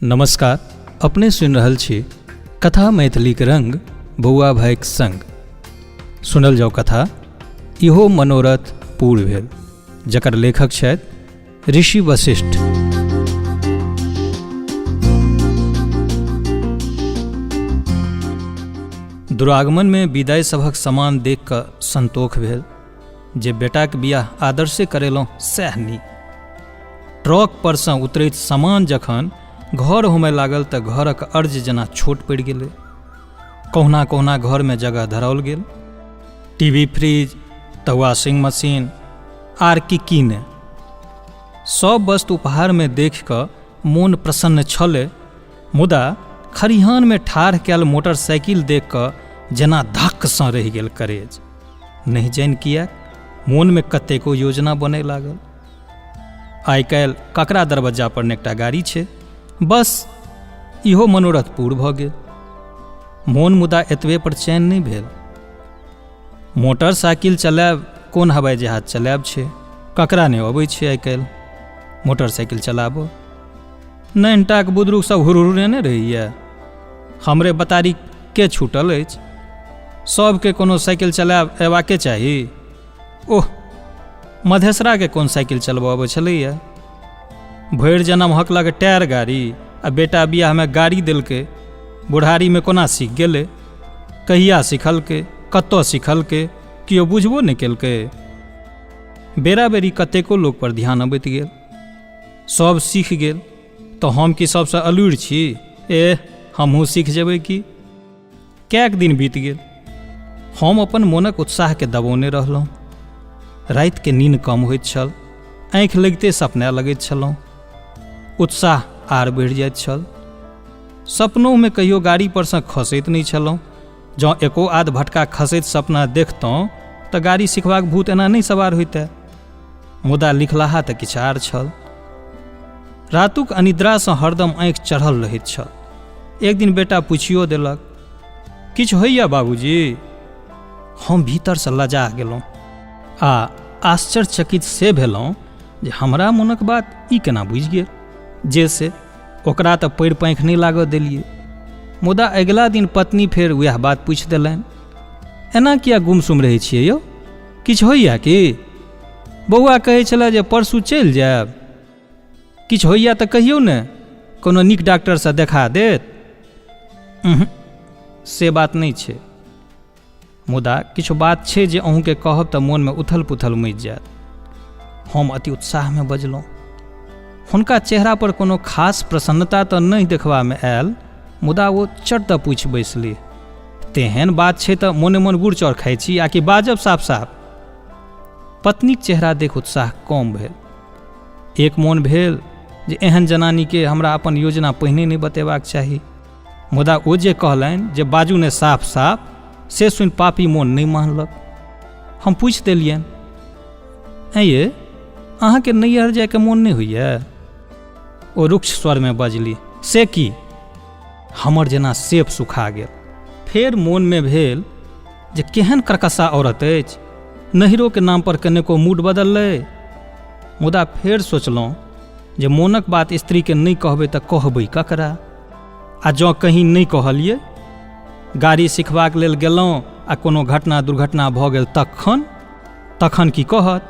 नमस्कार, अपने सुनि रहल छी कथा मैथिलीक रंग बौआ भाइक संग। सुनल जाओ कथा इहो मनोरथ पूर्ण भेल, जकर लेखक छथि ऋषि वशिष्ठ। दुरागमन में विदाई सभक समान देख कऽ संतोष भेल जे बेटाक बियाह आदर्शे करेलहुँ सएह नीक। ट्रक परसँ उतरैत समान जखन घर होमय लागल तऽ घरक अर्ज जेना छोट पड़ि गेलै। कहुना कहुना घरमे जगह धराओल गेल। टीवी, फ्रिज तऽ वॉशिंग मशीन आर की ने, सब वस्तु उपहारमे देखि कऽ मोन प्रसन्न छलै। मुदा खरिहानमे ठाढ़ कयल मोटरसाइकिल देख कऽ जेना धक्कसँ रहि गेल करेज। नहि जानि किएक मोनमे कतेको योजना बनय लागल। आइ काल्हि ककरा दरवाजा पर ने एकटा गाड़ी छै, बस इहो मनोरथ पूर्ण भऽ गेल। मोन मुदा एतबे पर चैन नहि भेल। मोटरसाइकिल चलायब कोन हवाई जहाज चलायब छै, ककरा नहि अबै छै आइ काल्हि मोटरसाइकिल चलाबऽ। नैनटाक बुदरुक सब हुरहुरेने रहैए। हमरे बतारी के छूटल अछि, सबके कोनो साइकिल चलायब अयबाके चाही। ओह, मधेसराके कोन साइकिल चलबऽ अबै छलैए। भरि जनम हकलक टायर गाड़ी आ बेटा बियाहमे गाड़ी देलकै। बुढ़ारीमे कोना सीख गेलै, कहिया सिखलकै, कतऽ सिखलकै, केओ बुझबो नहि केलकै। बेरा बेरी कतेको लोक पर ध्यान अबैत गेल। सब सीख गेल तऽ हम की सबसँ अलूरि छी? हमहूँ सीख जेबै की? कैक दिन बीत गेल, हम अपन मोनक उत्साहके दबौने रहलहुँ। रातिके नींद कम होइत छल, आँखि लगिते सपना लगैत छलहुँ। उत्साह आर बढ़ि जाइत छल। सपनोमे कहियो गाड़ी परसँ खसैत नहि छलहुँ। जँ एको आध भटका खसैत सपना देखतहुँ तऽ गाड़ी सिखबाक भूत एना नहि सवार होइतै। मुदा लिखलाहा तऽ किछु आर छल। रातुक अनिद्रासँ हरदम आँखि चढ़ल रहैत छल। एक दिन बेटा पूछियो देलक, किछु होइए बाबूजी? हम भीतरसँ लजा गेलहुँ आ आश्चर्यचकित से भेलहुँ जे हमरा मोनक बात ई केना बुझि गेल। जे से ओकरा तऽ पैर पाँखि नहि लागऽ देलियै। मुदा अगिला दिन पत्नी फेर वएह बात पूछि देलनि, एना किया गुमसुम रहै छियै यौ? किछु होइए कि? बौआ कहै छलै जे परसू चलि जायब। किछु होइए तऽ कहियौ ने, कोनो नीक डॉक्टरसँ देखा देत। से बात नहि छै, मुदा किछु बात छै जे अहूँके कहब तऽ मोनमे उथल पुथल मचि जायत। हम अति उत्साहमे बजलहुँ। हुनका चेहरा पर कोनो खास प्रसन्नता तऽ नहि देखबामे आयल, मुदा ओ चट दऽ पूछि बैसली, तेहन बात छै तऽ मोने मोन गुड़ चौर खाइ छी, आकि बाजब साफ साफ? पत्नीक चेहरा देख उत्साह कम भेल। एक मोन भेल जे एहन जनानीके हमरा अपन योजना पहिने नहि बतेबाक चाही। मुदा ओ जे कहलनि जे बाजू ने साफ साफ, से सुनि पापी मोन नहि मानलक। हम पूछि देलियनि, ऐं ये, अहाँके नैहर जायके मोन नहि होइए? ओ रुक्ष स्वरमे बजली, से की? हमर जेना सेप सुखा गेल। फेर मोनमे भेल जे केहन करकसा औरत अछि, नैहरोके नाम पर कनिको मूड बदललै। मुदा फेर सोचलहुँ जे मोनक बात स्त्रीके नहि कहबै तऽ कहबै ककरा? आ जँ कहीं नहि कहलियै, गाड़ी सिखबाक लेल गेलहुँ आ कोनो घटना दुर्घटना भऽ गेल तखन की कहत?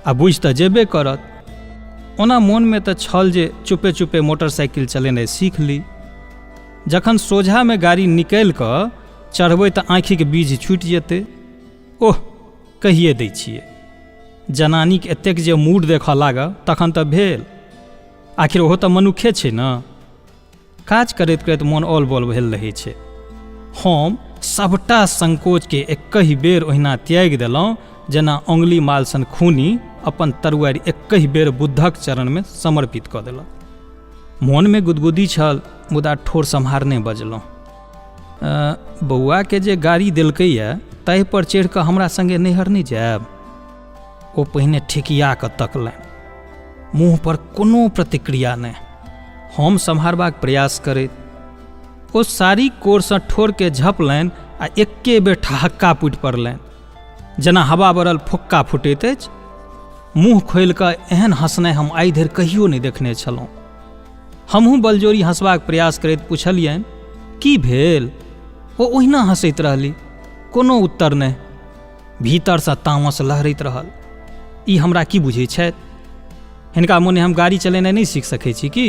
आ बुझि तऽ जेबे करत। ओना मोनमे तऽ छल जे चुपे चुपे मोटरसाइकिल चलेनाइ सीख ली। जखन सोझामे गाड़ी निकालि कऽ चढ़बै तऽ आँखिक बीज छूटि जेतै। ओह, कहिए दै छियै, जनानीक एतेक जे मूड देखऽ लागऽ तखन तऽ भेल। आखिर ओहो तऽ मनुखे छै ने। काज करैत करैत मोन औल बौल भेल रहै छै। हम सबटा संकोचके एकहि बेर ओहिना त्यागि देलहुँ जेना अंगुली माल सन खूनी अपन तरुआरि एकहि बेर बुद्धक चरणमे समर्पित कऽ देलक। मोनमे गुदगुदी छल, मुदा ठोर सम्हारने बजलहुँ, बौआके जे गाड़ी देलकैए ताहि पर चढ़ि कऽ हमरा सङ्गे नैहर नहि जायब? ओ पहिने ठेकिया कऽ तकलनि, मुँह पर कोनो प्रतिक्रिया नहि। हम सम्हारबाक प्रयास करैत ओ साड़ी कोरसँ ठोरके झपलनि आ एक्के बेर ठहक्का फूटि पड़लनि, जेना हवा बरल फुक्का फुटैत अछि। मुँह खोलि कऽ एहन हँसनाइ हम आइ धरि कहियो नहि देखने छलहुँ। हमहूँ बलजोरी हँसबाक प्रयास करैत पुछलियनि, की भेल? ओ ओहिना हँसैत रहली, कोनो उत्तर नहि। भीतरसँ तामस लहरैत रहल। ई हमरा की बुझैत छथि? हिनका मोने हम गाड़ी चलेनाइ नहि सीख सकैत छी की?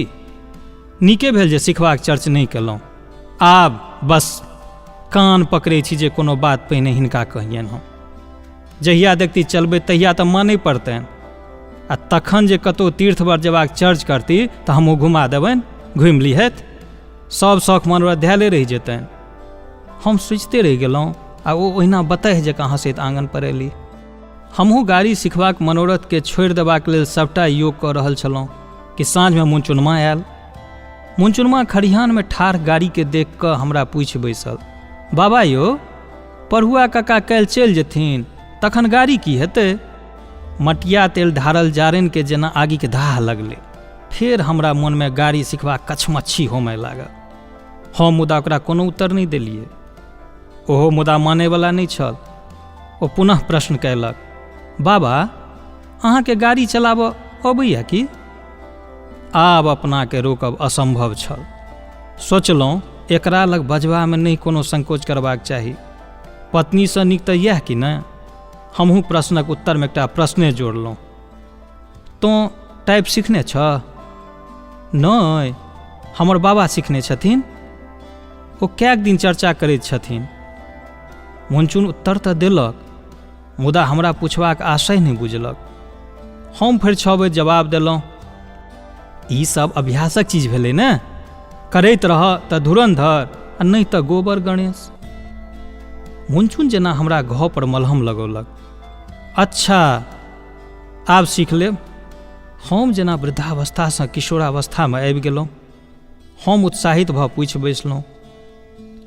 नीके भेल जे सिखबाक चर्च नहि केलहुँ। आब बस कान पकड़ै छी जे कोनो बात पहिने हिनका कहियनि हम। जहिया देखती चलबै तहिया तऽ मानय पड़तनि, आ तखन जे कतहु तीर्थ पर जेबाक चर्च करती तऽ हमहूँ घुमा देबनि, घुमि लिहथि, सब शौख मनोरथ धैले रहि जेतनि। हम सोचिते रहि गेलहुँ आ ओ ओहिना बताह जकाँ हँसैत आँगन पर अयली। हमहूँ गाड़ी सिखबाक मनोरथके छोड़ि देबाक लेल सभटा योग कऽ रहल छलहुँ कि साँझमे मुनचुनमा आयल। मुनचुनमा खरिहानमे ठाढ़ गाड़ीके देख कऽ हमरा पूछि बैसल, बाबा यौ, पढ़ुआ काका काल्हि चलि जेथिन, तखन गाड़ी की हेतै? मटिया तेल ढारल जारनिके जेना आगिके धाह लगलै। फेर हमरा मोनमे गाड़ी सिखबाक कछमच्छी होमय लागल। हम मुदा ओकरा कोनो उत्तर नहि देलियै। ओहो मुदा मानयवला नहि छल। ओ पुनः प्रश्न कयलक, बाबा, अहाँके गाड़ी चलाबऽ अबैया की? आब अपनाके रोकब असम्भव छल। सोचलहुँ एकरा लग बजबामे नहि कोनो संकोच करबाक चाही। पत्नीसँ नीक तऽ इएह कि नहि? हमहूँ प्रश्नक उत्तरमे एकटा प्रश्ने जोड़लहुँ, तोँ टाइप सिखने छह? नहि, हमर बाबा सिखने छथिन। ओ कैक दिन चर्चा करैत छथिन। मुनचुन उत्तर तऽ देलक, मुदा हमरा पुछबाक आशय नहि बुझलक। हम फेर छबैत जवाब देलहुँ, ई सब अभ्यासक चीज भेलै ने, करैत रह तऽ धुरन्धर आ नहि तऽ गोबर गणेश। मुनचुन जेना हमरा घाव पर मलहम लगौलक। अच्छा, आब सीख लेब। हम जेना वृद्धावस्थासँ किशोरावस्थामे आबि गेलहुँ। हम उत्साहित भऽ पूछि बैसलहुँ,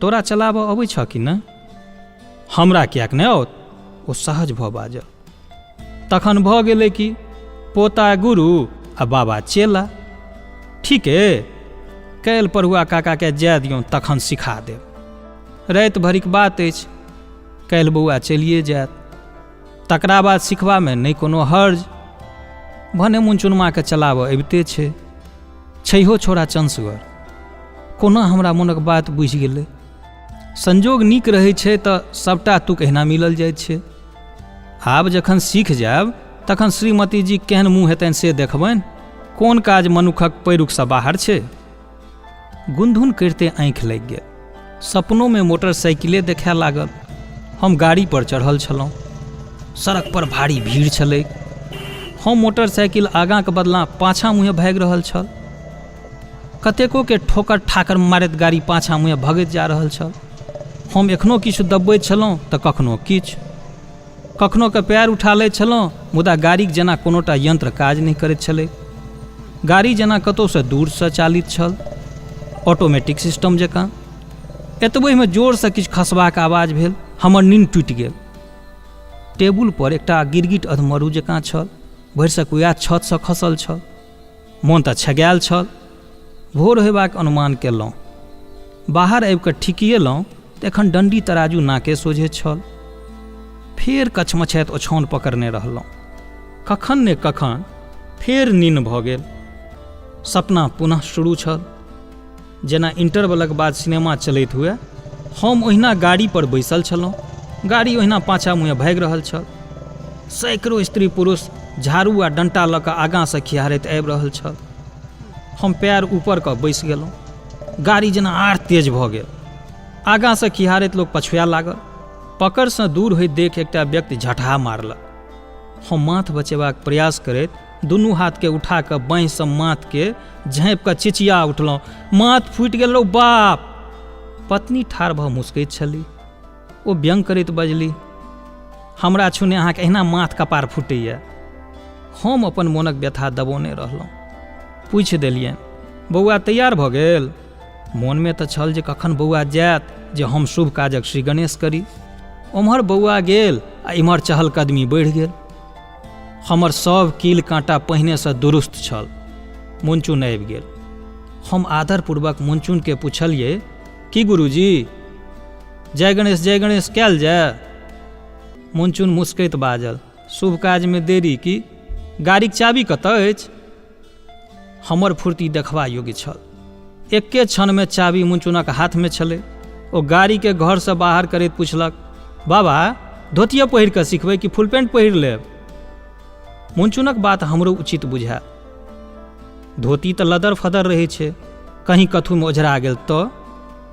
तोरा चलाबऽ अबै छह कि नहि? हमरा किएक नहि आओत? ओ सहज भऽ बाजल। तखन भऽ गेलै कि पोता गुरु आ बाबा चेला। ठीके, काल्हि पढ़ुआ काकाके जाय दियौन, तखन सिखा देब। राति भरिक बात अछि, काल्हि बौआ चलिए जायत, तकरा बाद सिखबामे नहि कोनो हर्ज। भने मुनचुनमाके चलाबऽ अबिते छै, छैहो छोड़ा चंसगर। कोना हमरा मोनक बात बुझि गेलै। संजोग नीक रहै छै तऽ सभटा तुक अहिना मिलल जाइत छै। आब जखन सीख जायब तखन श्रीमती जी केहन मुँह हेतनि से देखबनि। कोन काज मनुखक पैरुखसँ बाहर छै। गुनधुन करिते आँखि लागि गेल। सपनोमे मोटरसाइकिले देखै लागल। हम गाड़ी पर चढ़ल छलहुँ। सड़क पर भारी भीड़ छलै। हम मोटरसाइकिल आगाँके बदला पाछाँ मुँहे भागि रहल छल। कतेको के ठोकर ठाकर मारैत गाड़ी पाछाँ मुँहे भगैत जा रहल छल। हम एखनो किछु दबबैत छलहुँ तऽ कखनो किछु, कखनो के पैर उठा लैत छलहुँ, मुदा गाड़ीक जेना कोनोटा यंत्र काज नहि करैत छलै। गाड़ी जेना कतहुसँ दूरसँ चालित छल, ऑटोमेटिक सिस्टम जकाँ। एतबहिमे जोरसँ किछु खसबाक आवाज भेल। हमर नींद टूटि गेल। टेबुल पर एकटा गिरगिट अधमरू जकाँ छल, भरिसक वएह छतसँ खसल छल। मोन तऽ छगायल छल। भोर होयबाक अनुमान केलहुँ। बाहर आबि कऽ ठिकिएलहुँ तऽ एखन डण्डी तराजू नाके सोझे छल। फेर कछमछाइत ओछौन पकड़ने रहलहुँ। कखन ने कखन फेर नींद भऽ गेल। सपना पुनः शुरू छल। जेना इंटरवलक बाद सिनेमा चलैत हुए हम ओहिना गाड़ी पर बैसल छलहुँ। गाड़ी ओहिना पाछाँ मुँहे भागि रहल छल। सैकड़ों स्त्री पुरुष झाड़ू आ डंटा लऽ कऽ आगाँसँ खिहारैत आबि रहल छल। हम पैर ऊपर कऽ बैसि गेलहुँ। गाड़ी जेना आर तेज भऽ गेल। आगाँसँ खिहारैत लोक पछुआ लागल। पकड़सँ दूर होइत देख एकटा व्यक्ति झटहा मारलक। हम माथ बचेबाक प्रयास करैत दुनू हाथके उठा कऽ बाँहिसँ माथके झाँपि कऽ चिचिया उठलहुँ, माथ फुटि गेल रौ बाप। पत्नी ठाढ़ भऽ मुस्कैत छली। ओ व्यङ्ग करैत बजली, हमरा छुने अहाँके अहिना माथ कपार फुटैया। हम अपन मोनक व्यथा दबोने रहलहुँ। पूछि देलियनि, बौआ तैयार भऽ गेल? मोनमे तऽ छल जे कखन बौआ जायत जे हम शुभ काजक श्री गणेश करी। ओम्हर बौआ गेल आ इम्हर चहलकदमी बढ़ि गेल। हमर सभ कील काँटा पहिनेसँ दुरुस्त छल। मुनचुन आबि गेल। हम आदरपूर्वक मुनचुनके पुछलियै, की गुरुजी, जय गणेश कयल जाय? मुनचुन मुस्कैत बाजल, शुभ काजमे देरी की? गाड़ीक चाबी कतऽ अछि? हमर फुर्ती देखबा योग्य छल। एक्के क्षण में चाबी मुनचुनक हाथ में छलै। ओ गाड़ी के घर से बाहर करैत पूछलक, बाबा धोतिया पहिर कऽ सिखबै कि फुल पैंट पहिर लेब? मुनचुनक बात हमरो उचित बुझायल। धोती तऽ लदर फदर रहै छै, कहीं कथुमे ओझरा गेल तऽ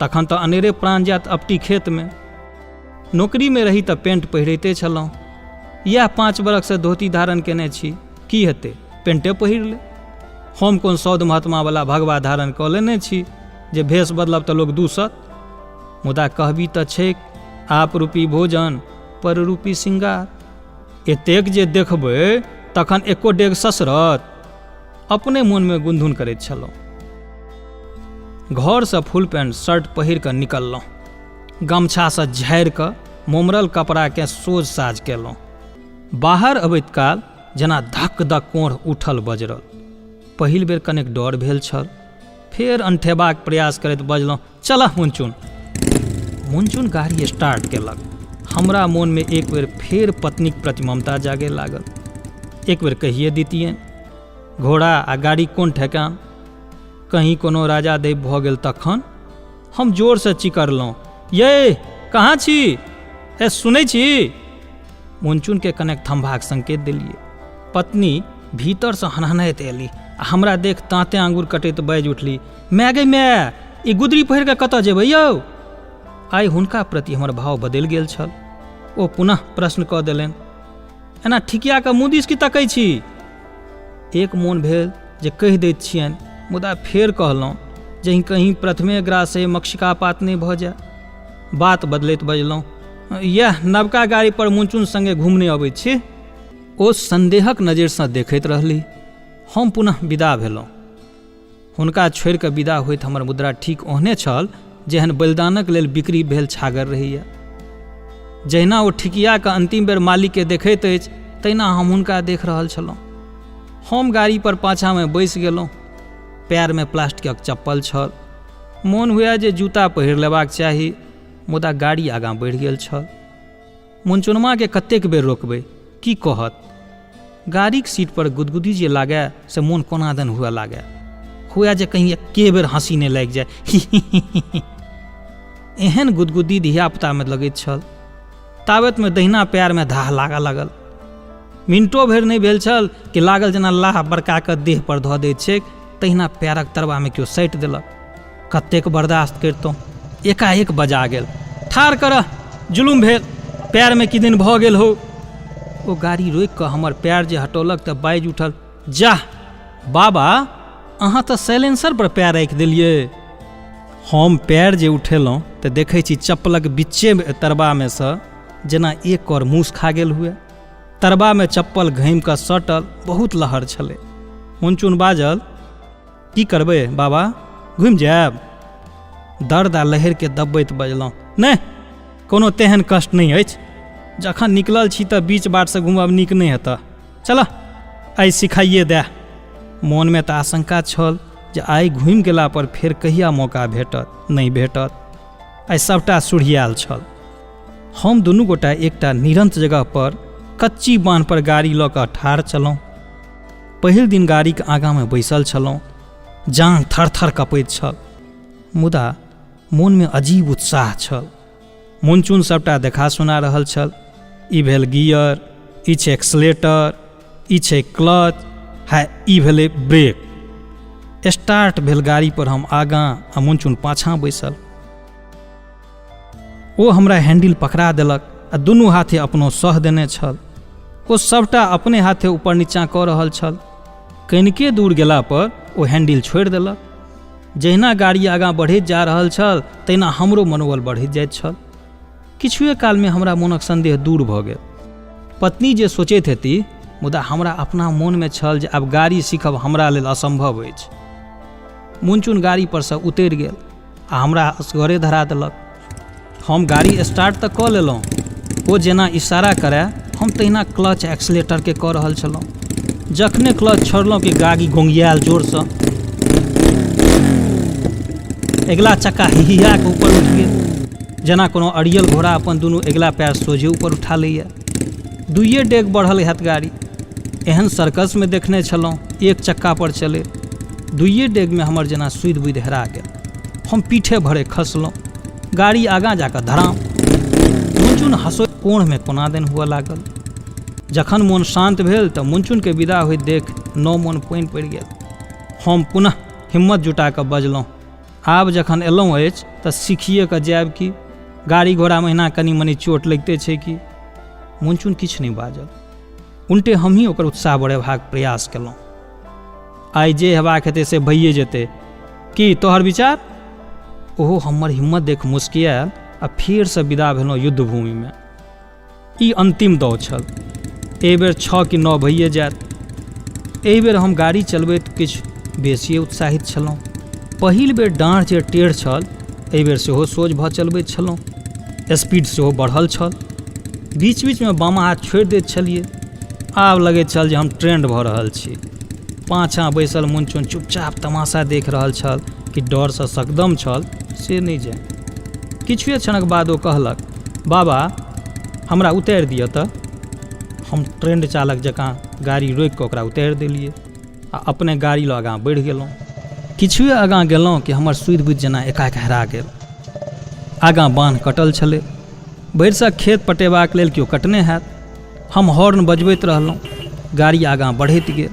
तखन तऽ अनेरे प्राण जायत अपटी खेत में। नौकरी में रही तऽ पेंट पहिरते छलहुँ। इएह 5 बरख से धोती धारण केने छी, की हेतै पेंटे पहिर ले। हम कोन सौद महात्मा वाला भगवा धारण कऽ लेने छी जे भेष बदलब तऽ लोग दूसत। मुदा कहबी तऽ छैक, आप रूपी भोजन पर रूपी श्रृंगार। एतेक जे देखबै तखन एको डेग ससरत। अपने मोन में गुनधुन करैत छलहुँ। घर से फुल पैंट शर्ट पहिर कऽ निकललहुँ। गमछा से झाड़ि कऽ मोमरल कपड़ा के सोझ साझ केलहुँ। बाहर अबैत काल जेना धक धक कोढ़ उठल बजरल। पहिल बेर कनेक डर भेल छल, फेर अंठेबाक प्रयास करैत बजलहुँ, चलह मुनचुन। मुनचुन गाड़ी स्टार्ट केलक। हमरा मोन में एक बेर फेर पत्नीक प्रति ममता जागे लागल। एक बेर कहिए दितियनि, घोड़ा आ गाड़ी कोन ठेकान। कहीं कोनो राजा देव भऽ गेल तखन। हम जोर से चिकरलहुँ, ये कहाँ छी? ए सुनै छी? मुनचुन के कनेक थम्भाक संकेत देलिए। पत्नी भीतर से हनहनाइत एली आ हमरा देख ताँते आंगुर कटैत बाजि उठली, माय गे माय, ई गुदरी पहिर कऽ कतऽ जेबै यौ? आइ हुनका प्रति हमर भाव बदलि गेल छल। ओ पुनः प्रश्न कऽ देलनि, एना ठिकिया कऽ मुँह दिस की तकै छी? एक मोन भेल जे कहि दैत छियनि, मुदा फेर कहलहुँ जे कहीं प्रथमे ग्रासे मक्षिकापात नहि भऽ जाय। बात बदलैत बजलहुँ, यह नवका गाड़ी पर मुनचुन संगे घूमने अबैत छी। ओ संदेहक नजरिसँ देखैत रहली। हम पुनः विदा भेलहुँ। हुनका छोड़ि कऽ विदा होइत हमर मुद्रा ठीक ओहने छल जेहन बलिदानक लेल बिक्री भेल छागर रहैए। जहिना ओ ठिकियाके अंतिम बेर मालिक के देखैत अछि, तहिना हम हुनका देख रहल छलहुँ। हम गाड़ी पर पाछामे बैसि गेलहुँ। पैर में प्लास्टिकक चप्पल छल। मोन हुए जे जूता पहिर लेबाक चाही, मुदा गाड़ी आगाँ बढ़ि गेल छल। मुनचुनमा के कतेक बेर रोकबै, की कहत? गाड़ीक सीट पर गुदगुदी जे लागै से मोन कोना दन हुए लागै। हुए जे कहीं एके बेर हंसी नहि लागि जाय। एहन गुदगुदी धियापुता में लगैत छल। ताबत में दहिना पैर में धाह लागऽ लागल। मिनटो भरि नहि भेल छल कि लागल जेना लाह बड़का कऽ देह पर धऽ दैत छैक, तहिना पैरक तरबा में केओ सटि देलक। कतेक बर्दाश्त करितहुँ, एकाएक बजा गेल, ठाढ़ करह, जुलुम भेल, पैर में किदिन भऽ गेल हो। ओ गाड़ी रोकि कऽ हमर पैर जे हटौलक तऽ बाजि उठल, जाह बाबा, अहाँ तऽ साइलेंसर पर पैर राखि देलियै। हम पैर जे उठेलहुँ तऽ देखै छी चप्पलक बिच्चे तरबा में सँ जेना एक कौर मूस खा गेल हुए। तरबा में चप्पल घामि कऽ सटल, बहुत लहर छलै। मुनचुन बाजल, की करबै बाबा, घुमि जायब? दर्द आ लहर के दबैत बजलहुँ, नहि, कोनो तेहन कष्ट नहि अछि। जखन निकलल छी तऽ बीच बाट से घुमब नीक नहि हेतऽ। चलह आइ सिखाइए दे। मोन में तऽ आशंका छल जे आइ घुमि गेला पर फेर कहिया मौका भेटत, नहि भेटत। आइ सबटा सुढ़ियाल छल। हम दुनू गोटा एकटा निरंत जगह पर कच्ची बान्ह पर गाड़ी लऽ कऽ ठाढ़ छलहुँ। पहिल दिन गाड़ीके आगाँ में बैसल छलहुँ। जान थर थर कपैत छल, मुदा मोन में अजीब उत्साह छल। मुनचुन सबटा देखा सुना रहल छल। ई भेल गियर, ई छै एक्सलेटर, ई छै क्लच, है ई भेलै ब्रेक। स्टार्ट भेल गाड़ी पर हम आगाँ आ मुनचुन पाछाँ बैसल। ओ हमरा हैंडल पकड़ा देलक आ दुनू हाथे अपनो सह देने छल। ओ सबटा अपने हाथे ऊपर नीचाँ कऽ रहल छल। कनिके दूर गेला पर ओ हैंडल छोड़ि देलक। जहिना गाड़ी आगाँ बढ़ैत जा रहल छल, तहिना हमरो मनोबल बढ़ैत जाइत छल। किछुए काल में हमरा मोनक संदेह दूर भऽ गेल। पत्नी जे सोचैत हेती, मुदा हमरा अपना मोन में छल जे आब गाड़ी सीखब हमरा लेल असंभव अछि। मुनचुन गाड़ी पर से उतरि गेल आ हमरा असगरे धरा देलक। हम गाड़ी स्टार्ट तऽ कऽ लेलहुँ। ओ जेना इशारा करए, हम तहिना क्लच एक्सलेटर के कऽ रहल छलहुँ। जखने क्लच छोड़लहुँ कि गाड़ी गोंगियाल जोरसँ। अगिला चक्का हिहिया के ऊपर उठि गेल, जेना कोनो अड़ियल घोड़ा अपन दुनू अगिला पैर सोझे ऊपर उठा लैए। दुइये डेग बढ़ल हैत गाड़ी। एहन सर्कस में देखने छलहुँ, एक चक्का पर चले। दुइये डेग में हमर जेना सुधि बुधि हेरा गेल। हम पीठे भरे खसलहुँ, गाड़ी आगाँ जाकऽ धराम। मुनचुन हँसो कोढ़ में कोना दिन हुअ लागल। जखन मोन शान्त भेल तऽ मुनचुनके विदा होइत देख 9 मोन पानि पड़ि गेल। हम पुनः हिम्मत जुटा कऽ बजलहुँ, आब जखन एलहुँ अछि तऽ सिखिए कऽ जायब कि, गाड़ी घोड़ा महिना कनि मनि चोट लगिते छै कि। मुनचुन किछु नहि बाजल, उल्टे हमही ओकर उत्साह बढ़ेबाक प्रयास केलहुँ। आइ जे हेबाक हेतै से भइए जेतै, की तोहर विचार? ओहो हमर हिम्मत देख मुस्कियाल आ फेरसँ विदा भेलहुँ युद्धभूमिमे। ई अन्तिम दौड़ छल, एहि बेर 6 कि 9 भइए जायत। एहि बेर हम गाड़ी चलबैत किछु बेसिए उत्साहित छलहुँ। पहिल बेर डाँढ़ जे टेढ़ छल, एहि बेर सेहो सोझ भऽ चलबैत छलहुँ। स्पीड सेहो बढ़ल छल, बीच बीचमे बामा हाथ छोड़ि दैत छलियै। आब लगैत छल जे हम ट्रेंड भऽ रहल छी। पाछाँ बैसल मुनचुन चुपचाप तमाशा देख रहल छल कि डरसँ सकदम छल से नहि जाय। किछुए क्षणक बाद ओ कहलक, बाबा हमरा उतारि दिअ तऽ। हम ट्रेंड चालक जकाँ गाड़ी रोकि कऽ ओकरा उतारि देलियै आ अपने गाड़ी लऽ आगाँ बढ़ि गेलहुँ। किछुए आगाँ गेलहुँ कि हमर सुधि बुधि जेना एकाएक हेरा गेल। आगाँ बान्ह कटल छलै, भरिसक खेत पटेबाक लेल केओ कटने हैत। हम हॉर्न बजबैत रहलहुँ, गाड़ी आगाँ बढ़ैत गेल।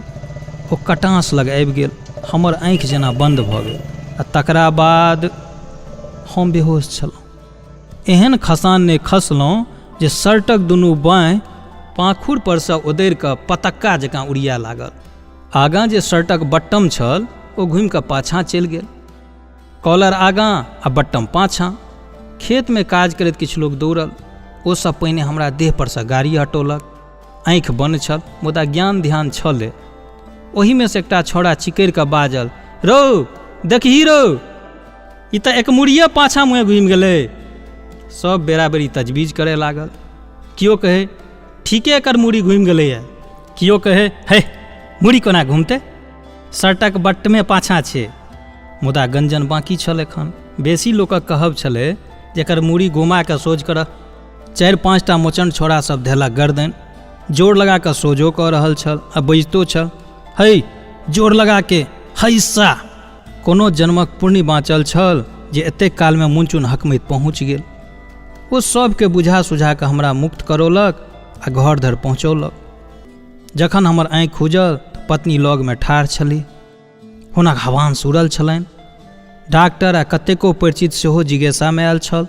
ओ कटास लग आबि गेल, हमर आँखि जेना बन्द भऽ गेल आ तकरा बाद हम बेहोश छलहुँ। एहन खसानने खसलहुँ जे शर्टक दुनू बाँहि पाँखुर परसँ उतरि कऽ पतक्का जकाँ उड़िया लागल। आगाँ जे शर्टक बट्टम छल ओ घुमि कऽ पाछाँ चलि गेल। कॉलर आगाँ आ बट्टम पाछाँ। खेतमे काज करैत किछु लोक दौड़ल, ओसभ पहिने हमरा देह परसँ गाड़ी हटौलक। आँखि बन्द छल मुदा ज्ञान ध्यान छलै। ओहिमे से एकटा छौड़ा चिकरि कऽ बाजल, रौ देखही रौ, ई तऽ एक मुड़िए पाछाँ मुँहे घुमि गेलै। सब बेरा बेरी तजवीज करय लागल। केओ कहे ठीके एकर मुड़ी घुमि गेलैए, केओ कहे हे मुड़ी कोना घुमतै, शर्टक बट्टमे पाछाँ छै। मुदा गंजन बाँकी छल एखन। बेसी लोकक कहब छलै जेकर मुड़ी घुमा कऽ सोझ करऽ। 4-5टा मोचन छोड़ा सब धेलक गर्दन, जोर लगा कऽ सोझो कऽ रहल छल आ बजितो छल, है जोर लगा के हैसा। कोनो जन्मक पुण्य बाँचल छल जे एतेक कालमे मुनचुन हकमैत पहुँच गेल। ओ सबके बुझा सुझा कऽ हमरा मुक्त करौलक आ घर धरि पहुँचौलक। जखन हमर आँखि खुजल तऽ पत्नी लगमे ठाढ़ छली। हुनक हवान्स उड़ल छलनि। डॉक्टर आ कतेको परिचित सेहो जिज्ञासामे आयल छल।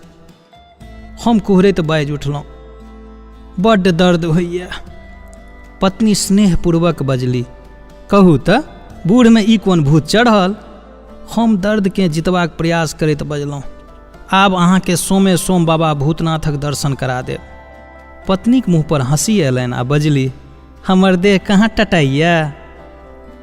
हम कुहरैत बाजि उठलहुँ, बड्ड दर्द होइए। पत्नी स्नेहपूर्वक बजली, कहू तऽ बूढ़मे ई कोन भूत चढ़ल। हम दर्दकेँ जितबाक प्रयास करैत बजलहुँ, आब अहाँके सोमे सोम बाबा भूतनाथक दर्शन करा देब। पत्नीक मुँह पर हँसी अयलनि आ बजली, हमर देह कहाँ टटाइए।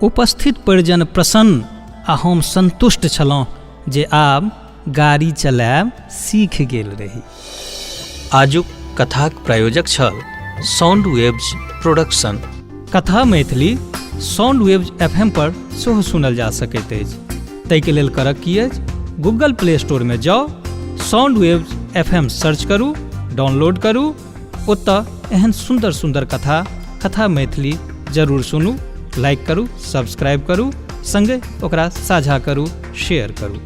उपस्थित परिजन प्रसन्न आ हम संतुष्ट छलहुँ जे आब गाड़ी चलायब सीख गेल रही। आजुक कथाक प्रायोजक छल साउंड वेव्स प्रोडक्शन। कथा मैथिली साउंड वेव्स FM पर सेहो सुनल जा सकैत अछि। ताहिके लेल करब की अछि, गूगल प्ले स्टोरमे जाउ, साउंड वेव्स FM सर्च करू, डाउनलोड करू। ओतऽ एहन सुन्दर सुन्दर कथा मैथिली जरूर सुनू, लाइक करू, सब्सक्राइब करू, संगे ओकरा साझा करू, शेयर करू।